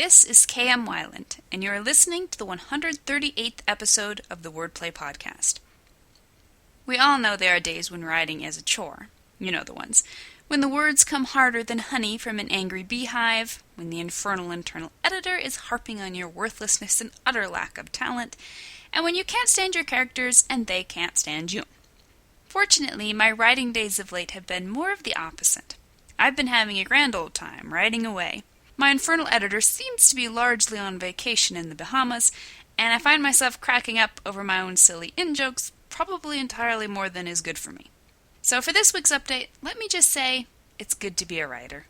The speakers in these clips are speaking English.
This is KM Weiland, and you are listening to the 138th episode of the Wordplay Podcast. We all know there are days when writing is a chore. You know the ones. When the words come harder than honey from an angry beehive, when the infernal internal editor is harping on your worthlessness and utter lack of talent, and when you can't stand your characters and they can't stand you. Fortunately, my writing days of late have been more of the opposite. I've been having a grand old time writing away. My infernal editor seems to be largely on vacation in the Bahamas, and I find myself cracking up over my own silly in-jokes, probably entirely more than is good for me. So for this week's update, let me just say, it's good to be a writer.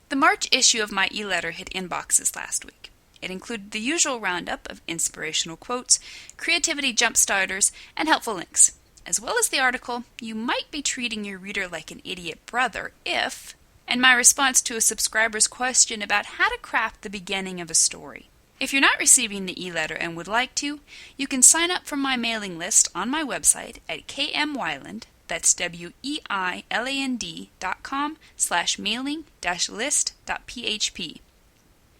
The March issue of my e-letter hit inboxes last week. It included the usual roundup of inspirational quotes, creativity jump-starters, and helpful links, as well as the article, You Might Be Treating Your Reader Like an Idiot Brother If, and my response to a subscriber's question about how to craft the beginning of a story. If you're not receiving the e-letter and would like to, you can sign up for my mailing list on my website at kmweiland, that's weiland.com/mailing-list.php.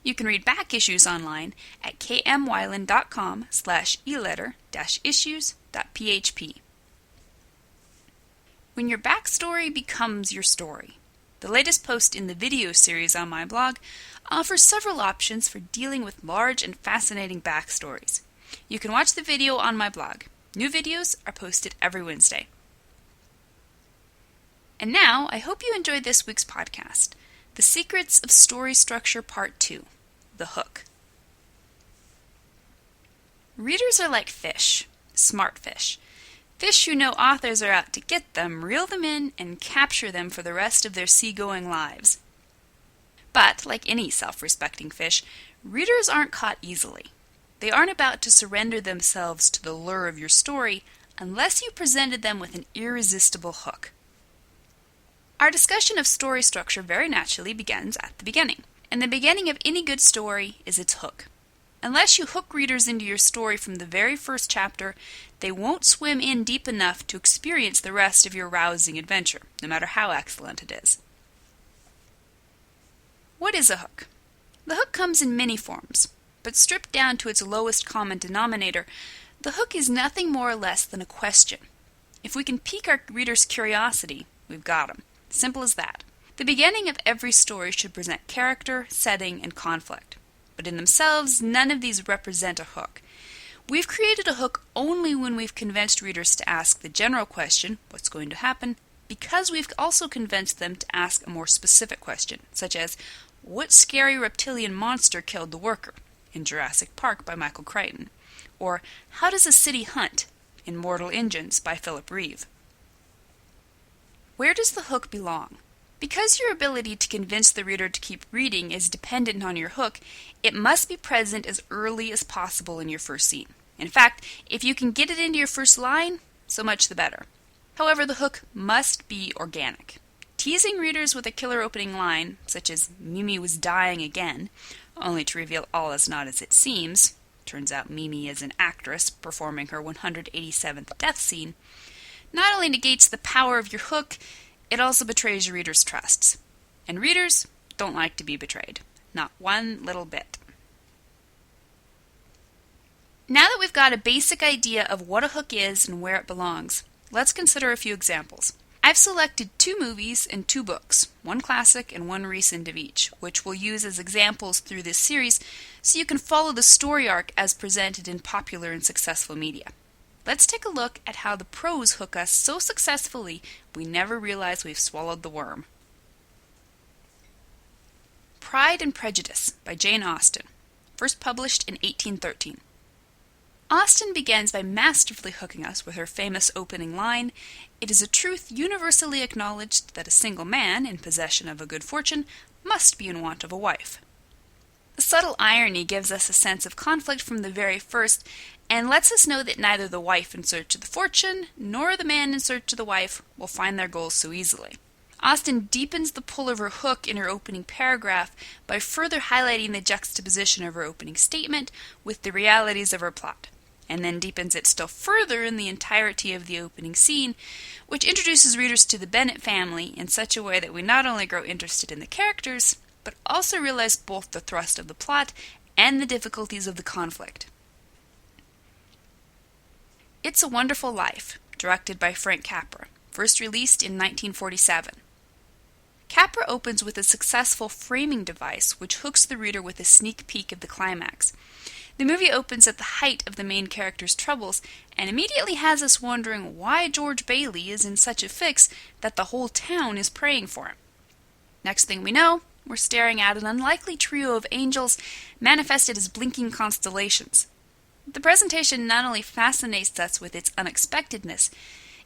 You can read back issues online at kmweiland.com/eletter-issues.php. When your backstory becomes your story. The latest post in the video series on my blog offers several options for dealing with large and fascinating backstories. You can watch the video on my blog. New videos are posted every Wednesday. And now, I hope you enjoyed this week's podcast, The Secrets of Story Structure Part 2, The Hook. Readers are like fish, smart fish. Fish who know authors are out to get them, reel them in, and capture them for the rest of their seagoing lives. But, like any self-respecting fish, readers aren't caught easily. They aren't about to surrender themselves to the lure of your story unless you presented them with an irresistible hook. Our discussion of story structure very naturally begins at the beginning, and the beginning of any good story is its hook. Unless you hook readers into your story from the very first chapter, they won't swim in deep enough to experience the rest of your rousing adventure, no matter how excellent it is. What is a hook? The hook comes in many forms, but stripped down to its lowest common denominator, the hook is nothing more or less than a question. If we can pique our readers' curiosity, we've got them. Simple as that. The beginning of every story should present character, setting, and conflict. But in themselves, none of these represent a hook. We've created a hook only when we've convinced readers to ask the general question, what's going to happen, because we've also convinced them to ask a more specific question, such as, what scary reptilian monster killed the worker, in Jurassic Park by Michael Crichton? Or, how does a city hunt, in Mortal Engines by Philip Reeve? Where does the hook belong? Because your ability to convince the reader to keep reading is dependent on your hook, it must be present as early as possible in your first scene. In fact, if you can get it into your first line, so much the better. However, the hook must be organic. Teasing readers with a killer opening line, such as Mimi was dying again, only to reveal all is not as it seems, turns out Mimi is an actress performing her 187th death scene, not only negates the power of your hook, it also betrays your readers' trusts. And readers don't like to be betrayed. Not one little bit. Now that we've got a basic idea of what a hook is and where it belongs, let's consider a few examples. I've selected 2 movies and 2 books, one classic and one recent of each, which we'll use as examples through this series so you can follow the story arc as presented in popular and successful media. Let's take a look at how the prose hook us so successfully we never realize we've swallowed the worm. Pride and Prejudice by Jane Austen, first published in 1813. Austen begins by masterfully hooking us with her famous opening line, "It is a truth universally acknowledged that a single man, in possession of a good fortune, must be in want of a wife." The subtle irony gives us a sense of conflict from the very first, and lets us know that neither the wife in search of the fortune, nor the man in search of the wife, will find their goals so easily. Austen deepens the pull of her hook in her opening paragraph by further highlighting the juxtaposition of her opening statement with the realities of her plot, and then deepens it still further in the entirety of the opening scene, which introduces readers to the Bennet family in such a way that we not only grow interested in the characters, but also realize both the thrust of the plot and the difficulties of the conflict. It's a Wonderful Life, directed by Frank Capra, first released in 1947. Capra opens with a successful framing device which hooks the reader with a sneak peek of the climax. The movie opens at the height of the main character's troubles and immediately has us wondering why George Bailey is in such a fix that the whole town is praying for him. Next thing we know, we're staring at an unlikely trio of angels manifested as blinking constellations. The presentation not only fascinates us with its unexpectedness,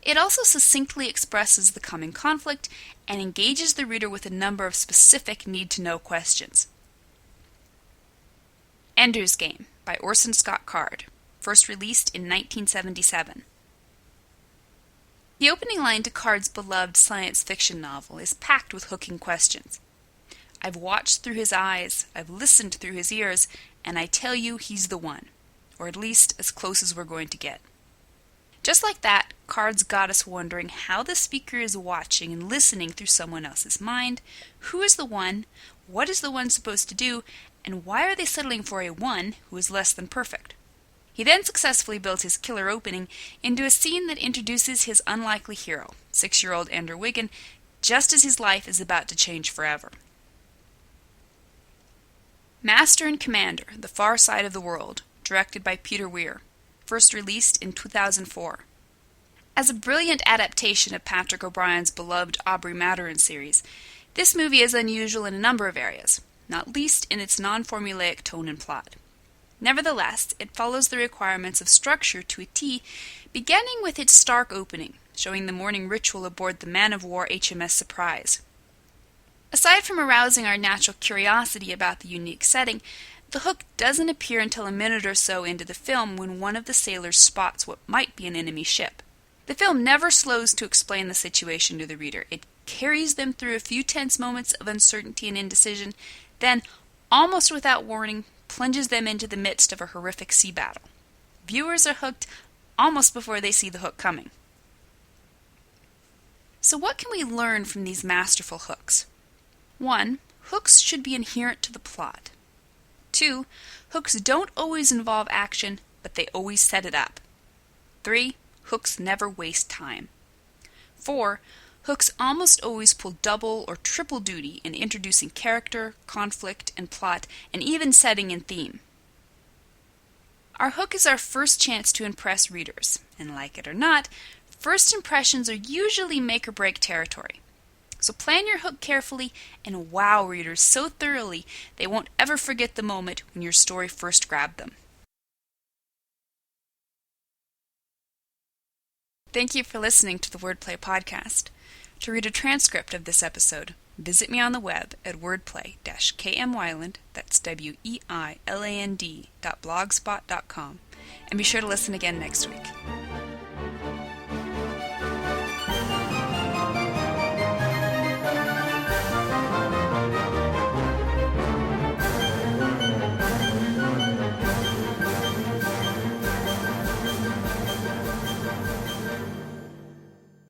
it also succinctly expresses the coming conflict and engages the reader with a number of specific need-to-know questions. Ender's Game by Orson Scott Card, first released in 1977. The opening line to Card's beloved science fiction novel is packed with hooking questions. I've watched through his eyes, I've listened through his ears, and I tell you he's the one, or at least as close as we're going to get. Just like that, Card's got us wondering how the speaker is watching and listening through someone else's mind, who is the one, what is the one supposed to do, and why are they settling for a one who is less than perfect? He then successfully builds his killer opening into a scene that introduces his unlikely hero, 6-year-old Ender Wiggin, just as his life is about to change forever. Master and Commander, The Far Side of the World, directed by Peter Weir, first released in 2004. As a brilliant adaptation of Patrick O'Brian's beloved Aubrey Maturin series, this movie is unusual in a number of areas, not least in its non-formulaic tone and plot. Nevertheless, it follows the requirements of structure to a T, beginning with its stark opening, showing the morning ritual aboard the man-of-war HMS Surprise. Aside from arousing our natural curiosity about the unique setting, the hook doesn't appear until a minute or so into the film when one of the sailors spots what might be an enemy ship. The film never slows to explain the situation to the reader. It carries them through a few tense moments of uncertainty and indecision, then, almost without warning, plunges them into the midst of a horrific sea battle. Viewers are hooked almost before they see the hook coming. So what can we learn from these masterful hooks? 1. Hooks should be inherent to the plot. 2. Hooks don't always involve action, but they always set it up. 3. Hooks never waste time. 4. Hooks almost always pull double or triple duty in introducing character, conflict, and plot, and even setting and theme. Our hook is our first chance to impress readers, and like it or not, first impressions are usually make-or-break territory. So plan your hook carefully and wow readers so thoroughly they won't ever forget the moment when your story first grabbed them. Thank you for listening to the Wordplay Podcast. To read a transcript of this episode, visit me on the web at wordplay-kmwyland, that's weiland.blogspot.com, and be sure to listen again next week.